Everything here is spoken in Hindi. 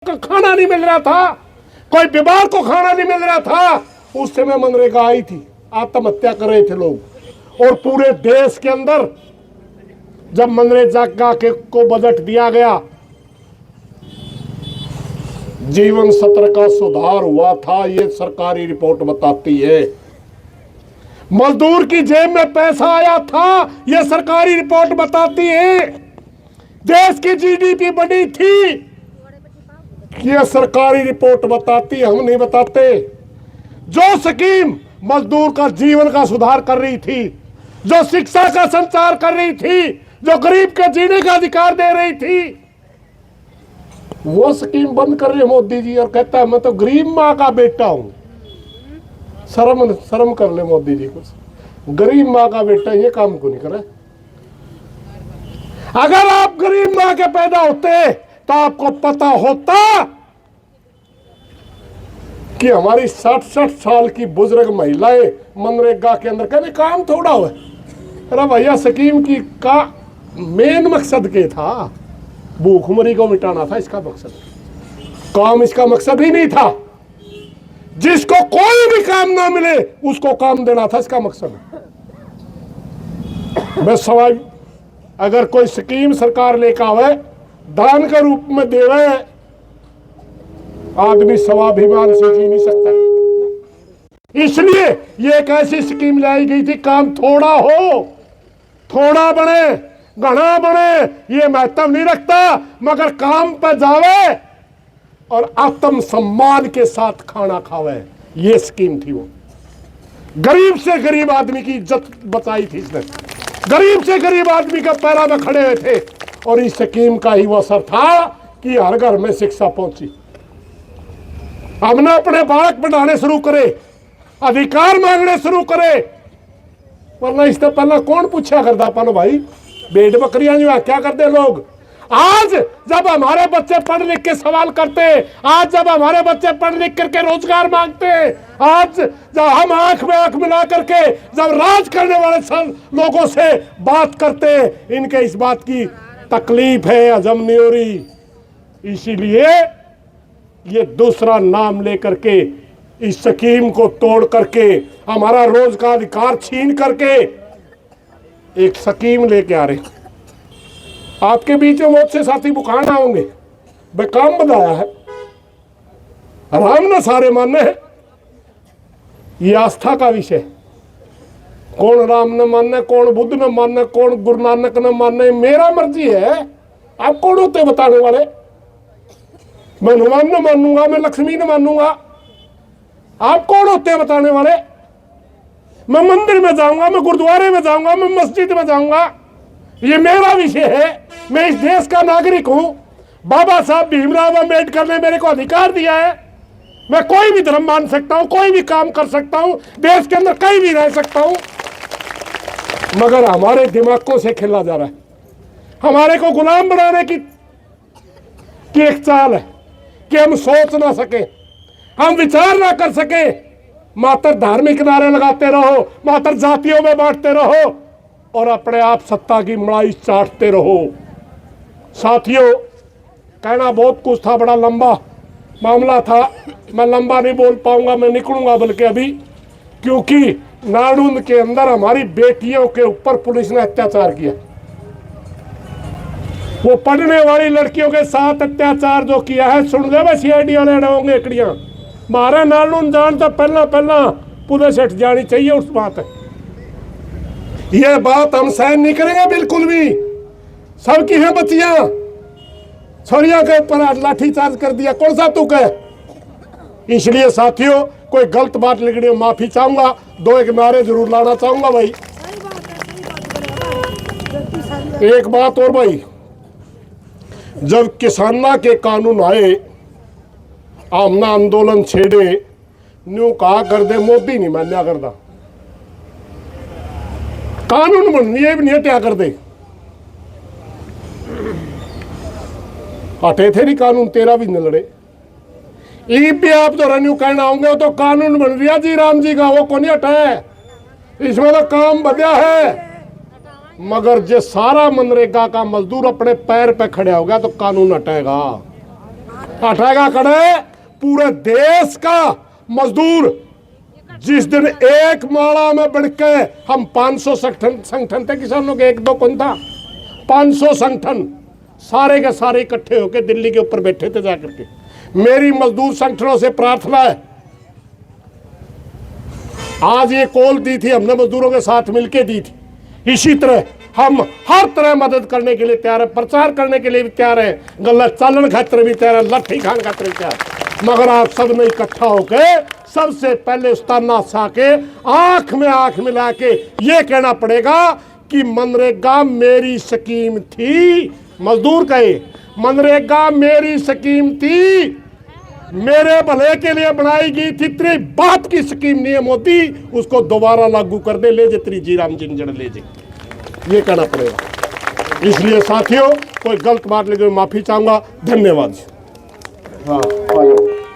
को खाना नहीं मिल रहा था, कोई बीमार को खाना नहीं मिल रहा था, उस समय मनरेगा आई थी, आत्महत्या कर रहे थे लोग। और पूरे देश के अंदर जब मनरेगा को बजट दिया गया, जीवन स्तर का सुधार हुआ था, ये सरकारी रिपोर्ट बताती है। मजदूर की जेब में पैसा आया था, ये सरकारी रिपोर्ट बताती है। देश की जीडीपी बढ़ी थी, ये सरकारी रिपोर्ट बताती, हम नहीं बताते। जो स्कीम मजदूर का जीवन का सुधार कर रही थी, जो शिक्षा का संचार कर रही थी, जो गरीब के जीने का अधिकार दे रही थी, वो स्कीम बंद कर रहे मोदी जी। और कहता है मैं तो गरीब माँ का बेटा हूं। शर्म कर ले मोदी जी कुछ, गरीब माँ का बेटा ये काम क्यों नहीं करे? अगर आप गरीब माँ के पैदा होते तो आपको पता होता कि हमारी 60-60 साल की बुजुर्ग महिलाएं मनरेगा के अंदर कहने काम थोड़ा हुआ। अरे भैया, स्कीम की का मेन मकसद क्या था? भूखमरी को मिटाना था इसका मकसद, काम इसका मकसद ही नहीं था। जिसको कोई भी काम ना मिले उसको काम देना था इसका मकसद। बस सवाल, अगर कोई स्कीम सरकार लेकर आवे, दान के रूप में देवे, आदमी स्वाभिमान से जी नहीं सकता। इसलिए ये एक ऐसी स्कीम लाई गई थी, काम थोड़ा हो, थोड़ा बने, घना बने, ये महत्व नहीं रखता, मगर काम पर जावे और आत्म सम्मान के साथ खाना खावे, ये स्कीम थी। वो गरीब से गरीब आदमी की इज्जत बचाई थी इसने, गरीब से गरीब आदमी का पैरा में खड़े हुए थे। और इस स्कीम का ही वो असर था कि हर घर में शिक्षा पहुंची। हमने अपने बालक पढ़ाने शुरू करे, अधिकार मांगने शुरू करे, वरना इससे पहला कौन पूछा करता अपन भाई? भेड़ बकरियां जो क्या करते लोग। आज जब हमारे बच्चे पढ़ लिख के सवाल करते, आज जब हमारे बच्चे पढ़ लिख करके रोजगार मांगते, आज जब हम आंख में आंख मिला करके जब राज करने वाले लोगों से बात करते, इनके इस बात की तकलीफ है, हजम नहीं हो रही। इसीलिए ये दूसरा नाम लेकर के, इस स्कीम को तोड़ करके, हमारा रोजगार अधिकार छीन करके एक स्कीम लेके आ रहे। आपके बीच में बहुत से साथी बुखाना होंगे, बेकाम बताया है, राम न सारे मानने हैं, ये आस्था का विषय। कौन राम न मानने, कौन बुद्ध न मानने, कौन गुरु नानक न मानने, मेरा मर्जी है। आप कौन होते बताने वाले? मैं हनुमान न मानूंगा, मैं लक्ष्मी न मानूंगा, आप कौन होते हैं बताने वाले? मैं मंदिर में जाऊंगा, मैं गुरुद्वारे में जाऊंगा, मैं मस्जिद में जाऊंगा, ये मेरा विषय है। मैं इस देश का नागरिक हूं। बाबा साहब भीमराव अम्बेडकर ने मेरे को अधिकार दिया है, मैं कोई भी धर्म मान सकता हूं, कोई भी काम कर सकता हूं, देश के अंदर कहीं भी रह सकता हूं। मगर हमारे दिमागों से खेला जा रहा है, हमारे को गुलाम बनाने की एक चाल है कि हम सोच ना सके, हम विचार ना कर सके, मात्र धार्मिक नारे लगाते रहो, मात्र जातियों में बांटते रहो और अपने आप सत्ता की मलाई चाटते रहो। साथियों, कहना बहुत कुछ था, बड़ा लंबा मामला था, मैं लंबा नहीं बोल पाऊंगा, मैं निकलूंगा बल्कि अभी, क्योंकि नाडूंद के अंदर हमारी बेटियों के ऊपर पुलिस ने अत्याचार किया। वो पढ़ने वाली लड़कियों के साथ अत्याचार जो किया है, सुन ले सीआईडी वाले होंगे एकड़ियां, मारा नाडूंद जान तो पहला पुलिस हट जानी चाहिए उस बात है। ये बात हम सहन नहीं करेंगे बिल्कुल भी। सबकी है बच्चियां, छोरियों के ऊपर लाठीचार्ज कर दिया, कौन सा तुक है? इसलिए साथियों, कोई गलत बात लिख रही, माफी चाहूंगा, दो एक नारे जरूर लाना चाहूंगा भाई। एक बात और भाई, जब किसाना के कानून आए, आमना आंदोलन छेड़े, न्यू कहा कर दे मोदी नहीं मान्या करता, कानून बननी भी नहीं हत्या कर दे। हटे थे नहीं कानून, तेरा भी न लड़े। ई पे आप तो रन्यू कहना होंगे तो कानून बन रहा जी राम जी का, वो कौन हटा है, इसमें तो काम बढ़िया है। मगर जो सारा मनरेगा का मजदूर अपने पैर पे खड़े हो गया तो कानून हटेगा। हटेगा कड़े पूरे देश का मजदूर। जिस दिन एक माला में बढ़ के हम 500 संगठन थे किसानों के, एक दो कौन था, 500 संगठन सारे के सारे इकट्ठे होकर दिल्ली के ऊपर बैठे थे जाकर के। मेरी मजदूर संगठनों से प्रार्थना है, आज ये कॉल दी थी हमने, मजदूरों के साथ मिलकर दी थी। इसी तरह हम हर तरह मदद करने के लिए तैयार है, प्रचार करने के लिए भी तैयार है, गलत चालन खातर भी तैयार है, लट्ठी खान खातर भी तैयार है। मगर आप सब ने इकट्ठा होकर सबसे पहले उस्ताद शाह के आंख में आंख मिला के ये कहना पड़ेगा कि मनरेगा मेरी स्कीम थी। मजदूर कहे मनरेगा मेरी स्कीम थी, मेरे भले के लिए बनाई गई थी, तेरी बात की स्कीम नहीं है मोदी, उसको दोबारा लागू कर दे, ले जे तेरी जी राम जिंजड़ ले जे, ये कहना पड़ेगा। इसलिए साथियों कोई गलत बात लगे माफी चाहूंगा। धन्यवाद। हाँ।